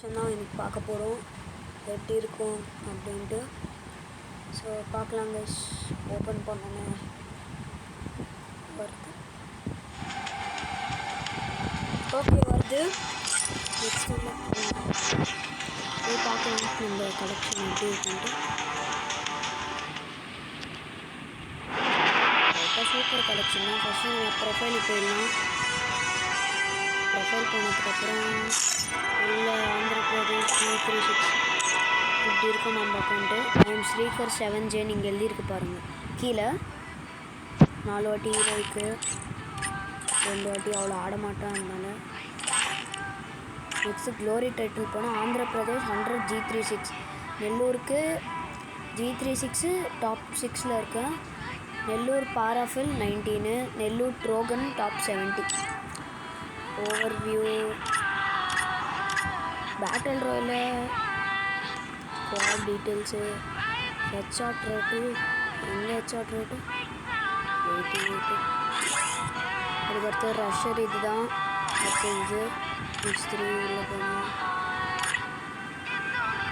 தான் இன்னைக்கு பார்க்க போகிறோம் எப்படி இருக்கும் அப்படின்ட்டு. ஸோ பார்க்கலாம் கைஸ். ஓப்பன் பண்ணணும் வருது. ஓகே வருது. நெக்ஸ்ட் போய் பார்க்கலாம் நம்ம கலெக்ஷன் எப்படி இருக்குன்ட்டு. சூப்பர் கலெக்ஷன் தான். ஃபஸ்ட்டு நம்ம ப்ரொஃபைலுக்கு போயிடலாம். ப்ரொஃபைல் போனதுக்கப்புறம் உள்ள ஆந்திரபிரதேஷ் 336 இப்படி இருக்கும் நம்ம அக்கௌண்ட்டு. ஐஎம் ஸ்ரீகர் 7J நீங்கள் எழுதியிருக்கு பாருங்கள் கீழே. 4 வாட்டி ஹீரோய்க்கு 2 வாட்டி அவ்வளோ ஆட மாட்டான். அதனால நெக்ஸ்ட்டு க்ளோரி டைட்டில் போனால் ஆந்திரபிரதேஷ் 100 G36, நெல்லூருக்கு G36 டாப் 6ல் இருக்கேன். நெல்லூர் பாராஃபில் 19, நெல்லூர் ட்ரோகன் டாப் 70. ஓவர்வியூ பேட்டில் ராயலில் ஸ்குவாட் டீட்டெயில்ஸு, ஹெட்ஷாட் ரேட்டு, எங்கே ஹெட்ஷாட் ரேட்டு 88. அதுக்கடுத்து ரஷ்ஷர் இது தான். அடுத்து இது H3 உள்ள போகணும்.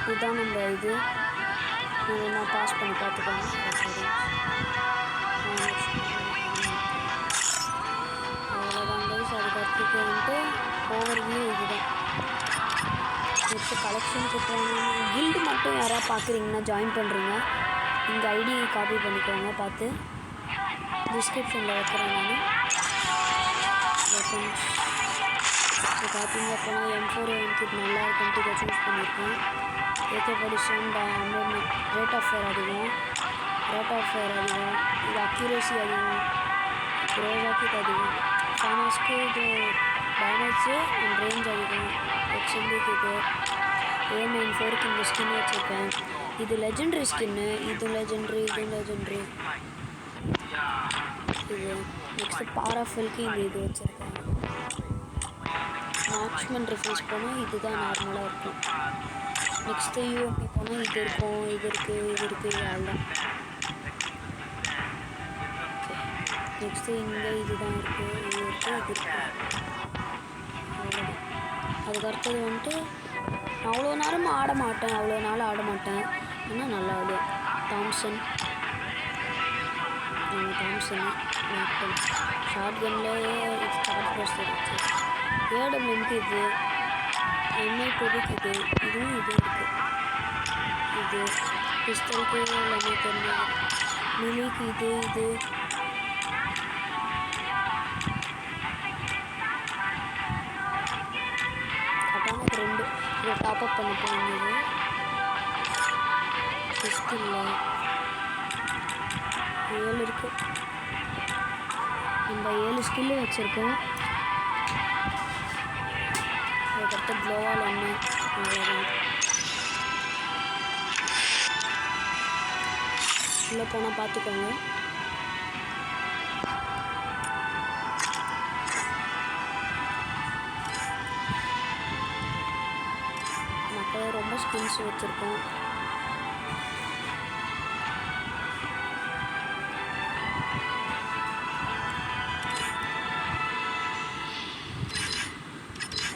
இதுதான் நம்ம இது நான் பாஸ் பண்ணி பார்த்துக்கோங்க. அவ்வளோதான் கைஸ். அதுக்கடுத்து வந்துட்டு ஓவர்வியூ இதுதான். நெக்ஸ்ட்டு கலெக்ஷனுக்கு போகணும். கில்டு மட்டும் யாராவது பார்க்குறீங்கன்னா ஜாயின் பண்ணுறீங்க. இந்த ஐடி காப்பி பண்ணிக்கோங்க. பார்த்து டிஸ்கிரிப்ஷனில் வைக்கிறேன் நான். வெப்பன்ஸ் இப்போ பார்த்தீங்க அப்படின்னா M4A1 கிட் நல்லா இருக்குன்ட்டு இதை சூஸ் பண்ணியிருக்கேன். AK47 ரேட் ஆஃப் ஃபயர் அதிகம். இது அக்யூரேசி அதிகம். க்ரோவா கிட் அதிகம். ஃபார்மஸ்க்கு இது டேமேஜ் அண்ட் ரேஞ்ச் அதிகம். XMBக்கு இது A94க்கு இந்த ஸ்கின் வச்சுருக்கேன். இது லெஜெண்ட்ரி ஸ்கின்னு. இது லெஜெண்ட்ரி. இது நெக்ஸ்ட்டு பாராஃபில்க்கு இது வச்சுருக்கேன். மார்க்ஸ்மேன் ரிஃபைஸ் போனால் இது தான் நார்மலாக இருக்கும். நெக்ஸ்ட்டு UMP போனால் இது இருக்கும். இது இருக்குது அவ்வளோதான். நெக்ஸ்ட்டு இங்கே இது தான் இருக்குது. இது இருக்குது அவ்வளோதான். அதுக்கடுத்தது வந்துட்டு நான் அவ்வளோ நேரம் ஆட மாட்டேன். ஆனால் நல்லா ஆடுவேன். தாம்சன் மேக்டன் ஷார்ட் கன்னில் இது ஸ்டார்ட் ப்ரெஸ்டர் வச்சு. AWMக்கு இது MI2க்கு இதுவும் இருக்குது. இது பிஸ்டலுக்கு எல்லாமே தெரிஞ்சது. மிலிக்கு இது கட்டானது 2 இதை டாப்அப் பண்ண போனது. பிஸ்டலில் 7 இருக்குது. நம்ம 7 ஸ்கில்லு வச்சுருக்கோம். அதுக்கடுத்து க்ளோவால் 1 அவ்வளோதான். உள்ளே போனால் பார்த்துக்கோங்க. மக்களே ரொம்ப ஸ்கில்ஸ் வச்சுருக்கோம்.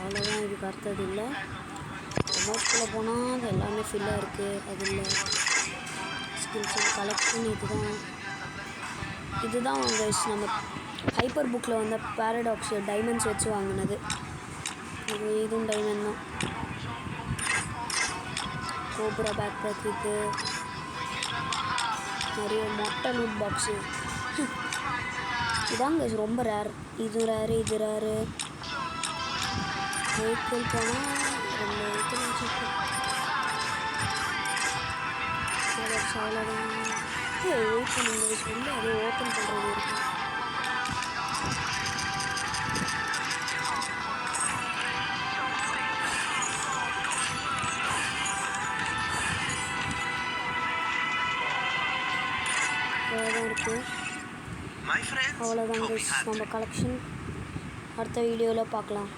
அவ்வளோதான். இதுக்கு அடுத்தது இல்லை. ரிமோட்குள்ளே போனால் அது எல்லாமே ஃபில்லாக இருக்குது. அது இல்லை. ஸ்கில்ஸ் கலெக்ஷன் இதுதான் கைஸ். நம்ம ஹைப்பர் புக்கில் வந்த பேரடாக்ஸ் டைமண்ட்ஸ் வச்சு வாங்கினது. இதுவும் டைமண்ட் தான். கோப்ரா பேக் பேக் இது நிறைய மொட்டை லூட் பாக்ஸு. இதான் கைஸ் ரொம்ப ரேர். இது ரேரு. வெஹிக்கிள் போனால் 2 வெஹிக்கிள் வச்சுருக்கேன். அவ்வளோதான். வெயிட் பண்ணுங்க சொல்லி அதை ஓப்பன் பண்ணுறது இருக்குது. அவ்வளோதான் இருக்குது. அவ்வளோதான் கைஸ் நம்ம கலெக்ஷன். அடுத்த வீடியோவில் பார்க்கலாம்.